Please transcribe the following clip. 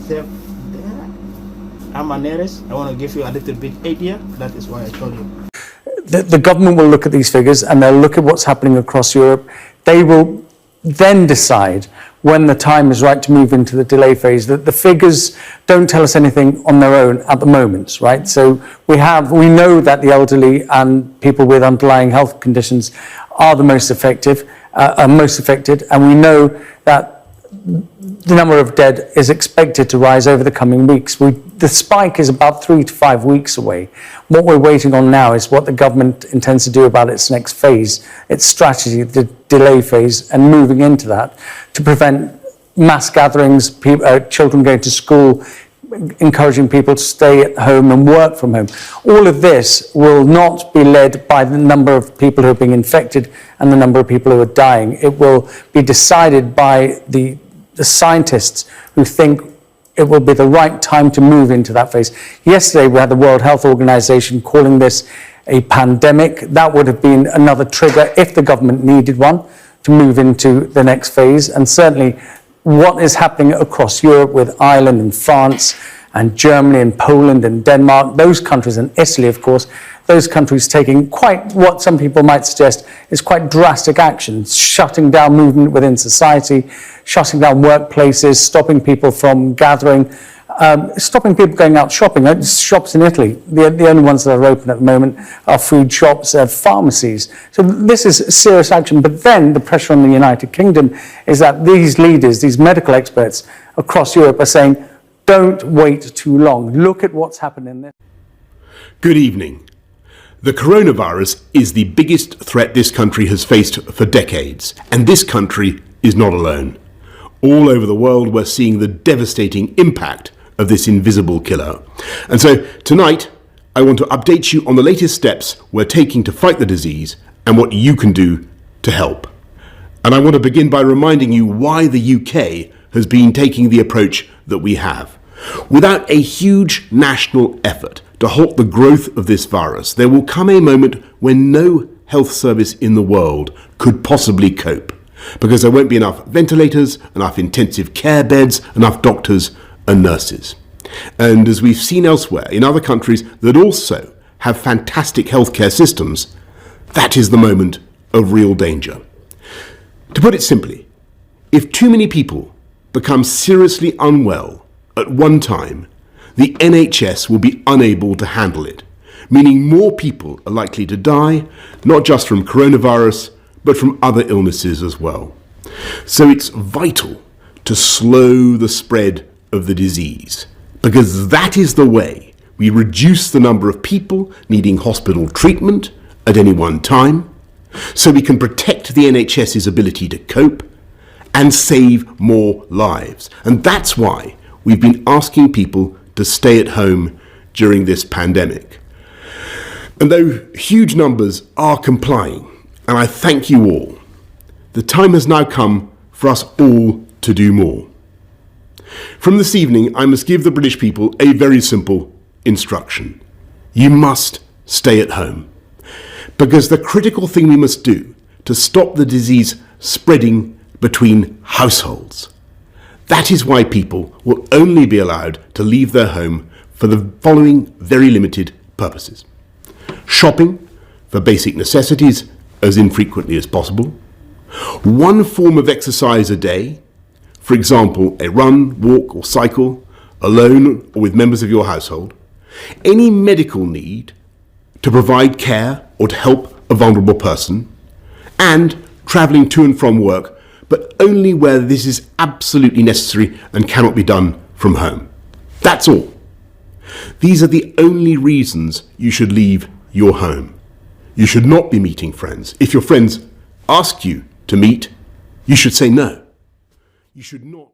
step there. I'm a nearest. I want to give you a little bit idea. That is why I told you. The government will look at these figures and they'll look at what's happening across Europe. They will then decide when the time is right to move into the delay phase. The figures don't tell us anything on their own at the moment, right? So we know that the elderly and people with underlying health conditions are the most affected, and we know that the number of dead is expected to rise over the coming weeks. The spike is about 3 to 5 weeks away. What we're waiting on now is what the government intends to do about its next phase, its strategy, the delay phase, and moving into that to prevent mass gatherings, children going to school, encouraging people to stay at home and work from home. All of this will not be led by the number of people who are being infected and the number of people who are dying. It will be decided by the scientists who think it will be the right time to move into that phase. Yesterday, we had the World Health Organization calling this a pandemic. That would have been another trigger if the government needed one to move into the next phase. And certainly what is happening across Europe with Ireland and France and Germany and Poland and Denmark, those countries, and Italy, of course, those countries taking quite what some people might suggest is quite drastic action, shutting down movement within society, shutting down workplaces, stopping people from gathering, stopping people going out shopping. Shops in Italy, the only ones that are open at the moment are food shops, pharmacies. So this is serious action. But then the pressure on the United Kingdom is that these leaders, these medical experts across Europe are saying, don't wait too long. Look at what's happened in this. Good evening. The coronavirus is the biggest threat this country has faced for decades, and this country is not alone. All over the world, we're seeing the devastating impact of this invisible killer. And so tonight, I want to update you on the latest steps we're taking to fight the disease and what you can do to help. And I want to begin by reminding you why the UK has been taking the approach that we have. Without a huge national effort to halt the growth of this virus, there will come a moment when no health service in the world could possibly cope, because there won't be enough ventilators, enough intensive care beds, enough doctors and nurses. And as we've seen elsewhere in other countries that also have fantastic healthcare systems, that is the moment of real danger. To put it simply, if too many people become seriously unwell at one time, the NHS will be unable to handle it, meaning more people are likely to die, not just from coronavirus, but from other illnesses as well. So it's vital to slow the spread of the disease, because that is the way we reduce the number of people needing hospital treatment at any one time, so we can protect the NHS's ability to cope and save more lives. And that's why we've been asking people to stay at home during this pandemic. And though huge numbers are complying, and I thank you all, the time has now come for us all to do more. From this evening, I must give the British people a very simple instruction. You must stay at home, because the critical thing we must do to stop the disease spreading between households. That is why people will only be allowed to leave their home for the following very limited purposes. Shopping for basic necessities as infrequently as possible. One form of exercise a day, for example, a run, walk or cycle, alone or with members of your household. Any medical need to provide care or to help a vulnerable person. And travelling to and from work, but only where this is absolutely necessary and cannot be done from home. That's all. These are the only reasons you should leave your home. You should not be meeting friends. If your friends ask you to meet, you should say no. You should not